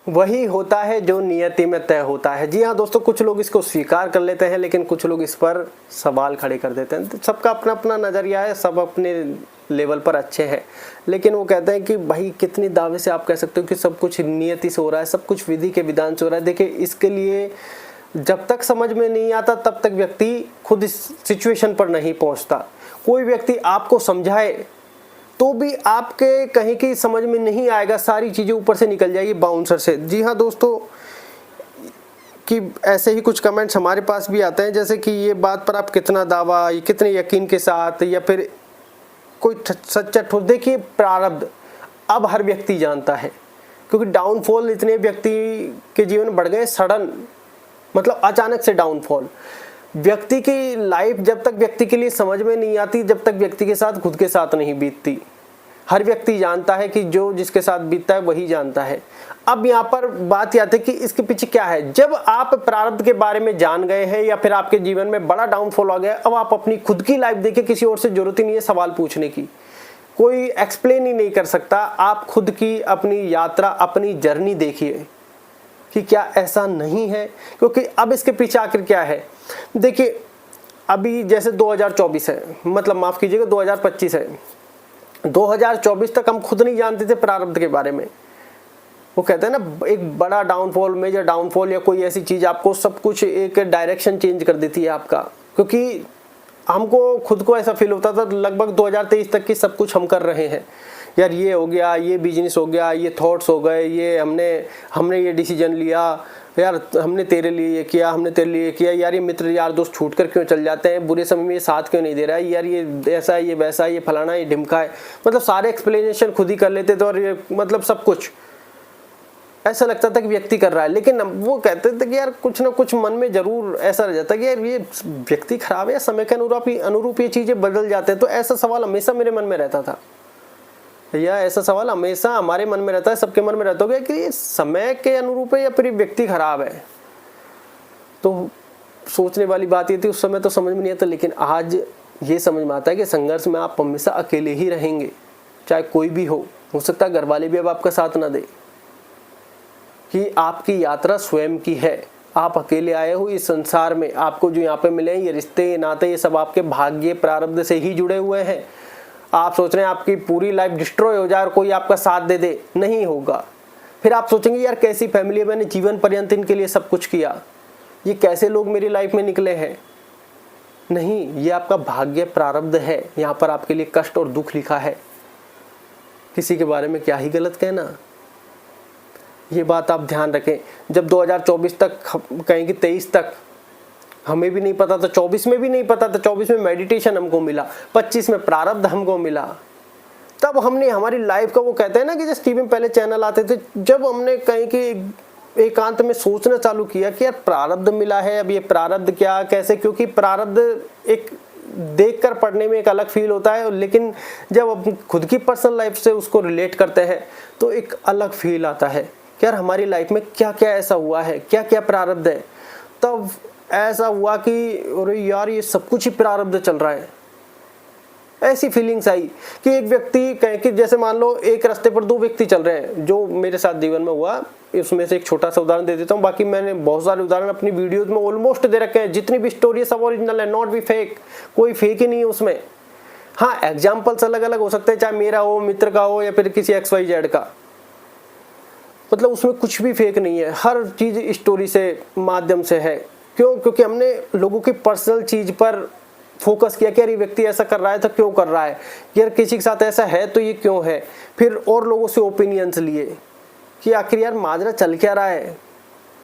वही होता है जो नियति में तय होता है। जी हाँ दोस्तों, कुछ लोग इसको स्वीकार कर लेते हैं लेकिन कुछ लोग इस पर सवाल खड़े कर देते हैं। सबका अपना अपना नज़रिया है, सब अपने लेवल पर अच्छे हैं, लेकिन वो कहते हैं कि भाई कितनी दावे से आप कह सकते हो कि सब कुछ नियति से हो रहा है, सब कुछ विधि के विधान से हो रहा है। देखिए, इसके लिए जब तक समझ में नहीं आता तब तक व्यक्ति खुद इस सिचुएशन पर नहीं पहुंचता। कोई व्यक्ति आपको समझाए तो भी आपके कहीं की समझ में नहीं आएगा, सारी चीज़ें ऊपर से निकल जाएगी बाउंसर से। जी हाँ दोस्तों, कि ऐसे ही कुछ कमेंट्स हमारे पास भी आते हैं, जैसे कि ये बात पर आप कितना दावा, कितने यकीन के साथ, या फिर कोई सच्चा ठोस। देखिए, प्रारब्ध अब हर व्यक्ति जानता है, क्योंकि डाउनफॉल इतने व्यक्ति के जीवन में बढ़ गए, सडन, मतलब अचानक से डाउनफॉल। व्यक्ति की लाइफ जब तक व्यक्ति के लिए समझ में नहीं आती, जब तक व्यक्ति के साथ खुद के साथ नहीं बीतती। हर व्यक्ति जानता है कि जो जिसके साथ बीतता है वही जानता है। अब यहाँ पर बात आती है कि इसके पीछे क्या है। जब आप प्रारब्ध के बारे में जान गए हैं या फिर आपके जीवन में बड़ा डाउनफॉल आ गया, अब आप अपनी खुद की लाइफ देखिए, किसी और से जरूरत ही नहीं है सवाल पूछने की, कोई एक्सप्लेन ही नहीं कर सकता। आप खुद की अपनी यात्रा, अपनी जर्नी देखिए कि क्या ऐसा नहीं है। क्योंकि अब इसके पीछे आखिर क्या है। देखिए, अभी जैसे 2024 है, मतलब माफ कीजिएगा 2025 है, 2024 तक हम खुद नहीं जानते थे प्रारब्ध के बारे में। वो कहते हैं ना, एक बड़ा डाउनफॉल, मेजर डाउनफॉल या कोई ऐसी चीज आपको सब कुछ एक डायरेक्शन चेंज कर देती है आपका। क्योंकि हमको खुद को ऐसा फील होता था लगभग 2023 तक की सब कुछ हम कर रहे हैं यार, ये हो गया, ये बिजनेस हो गया, ये थॉट्स हो गए, ये हमने ये डिसीजन लिया यार, हमने तेरे लिए ये किया, हमने तेरे लिए किया यार, ये मित्र यार दोस्त छूट कर क्यों चल जाते हैं, बुरे समय में ये साथ क्यों नहीं दे रहा है यार, ये ऐसा है, ये वैसा है, ये फलाना, ये ढिमका है। मतलब सारे एक्सप्लेनेशन खुद ही कर लेते थे, और ये मतलब सब कुछ ऐसा लगता था कि व्यक्ति कर रहा है। लेकिन वो कहते थे कि यार कुछ ना कुछ मन में जरूर ऐसा रह जाता कि यार ये व्यक्ति खराब है या समय के अनुरूप ये चीजें बदल जाते हैं। तो ऐसा सवाल हमेशा मेरे मन में रहता था, या ऐसा सवाल हमेशा हमारे मन में रहता है, सबके मन में रहता होगा कि ये समय के अनुरूप है या फिर व्यक्ति खराब है। तो सोचने वाली बात ये थी, उस समय तो समझ में नहीं आता, लेकिन आज ये समझ में आता है कि संघर्ष में आप हमेशा अकेले ही रहेंगे, चाहे कोई भी हो सकता है घर वाले भी अब आपका साथ ना दे, कि आपकी यात्रा स्वयं की है। आप अकेले आए हो इस संसार में, आपको जो यहाँ पे मिले ये रिश्ते, ये नाते, ये सब आपके भाग्य प्रारब्ध से ही जुड़े हुए हैं। आप सोच रहे हैं आपकी पूरी लाइफ डिस्ट्रॉय हो जाए और कोई आपका साथ दे दे, नहीं होगा। फिर आप सोचेंगे यार कैसी फैमिली है, मैंने जीवन पर्यंत इनके लिए सब कुछ किया, ये कैसे लोग मेरी लाइफ में निकले हैं। नहीं, ये आपका भाग्य प्रारब्ध है, यहाँ पर आपके लिए कष्ट और दुख लिखा है। किसी के बारे में क्या ही गलत कहना, ये बात आप ध्यान रखें। जब 2024 तक कहेंगे 23 तक हमें भी नहीं पता था, 24 में भी नहीं पता था, 24 में मेडिटेशन हमको मिला, 25 में प्रारब्ध हमको मिला, तब हमने हमारी लाइफ का, वो कहते हैं ना कि जैसे टीवी में पहले चैनल आते थे, जब हमने कहीं कि एकांत में सोचना चालू किया कि यार प्रारब्ध मिला है, अब ये प्रारब्ध क्या कैसे, क्योंकि प्रारब्ध एक देख कर पढ़ने में एक अलग फील होता है, लेकिन जब हम खुद की पर्सनल लाइफ से उसको रिलेट करते हैं तो एक अलग फील आता है कि यार हमारी लाइफ में क्या क्या ऐसा हुआ है, क्या क्या प्रारब्ध है। तब ऐसा हुआ कि अरे यार ये सब कुछ ही प्रारब्ध चल रहा है। ऐसी फीलिंग्स आई कि एक व्यक्ति कहे कि जैसे मान लो एक रास्ते पर दो व्यक्ति चल रहे हैं, जो मेरे साथ जीवन में हुआ, उसमें से एक छोटा सा उदाहरण दे देता हूँ, बाकी मैंने बहुत सारे उदाहरण अपनी वीडियोज में ऑलमोस्ट दे रखे हैं। जितनी भी स्टोरी है सब ओरिजिनल है, नॉट बी फेक, कोई फेक ही नहीं है उसमें। हाँ, एग्जाम्पल्स अलग अलग हो सकते हैं, चाहे मेरा हो, मित्र का हो, या फिर किसी XYZ का, मतलब उसमें कुछ भी फेक नहीं है, हर चीज स्टोरी से माध्यम से है। क्यों? क्योंकि हमने लोगों की पर्सनल चीज पर फोकस किया कि यार ये व्यक्ति ऐसा कर रहा है तो क्यों कर रहा है, यार किसी के साथ ऐसा है तो ये क्यों है। फिर और लोगों से ओपिनियंस लिए कि आखिर यार माजरा चल क्या रहा है,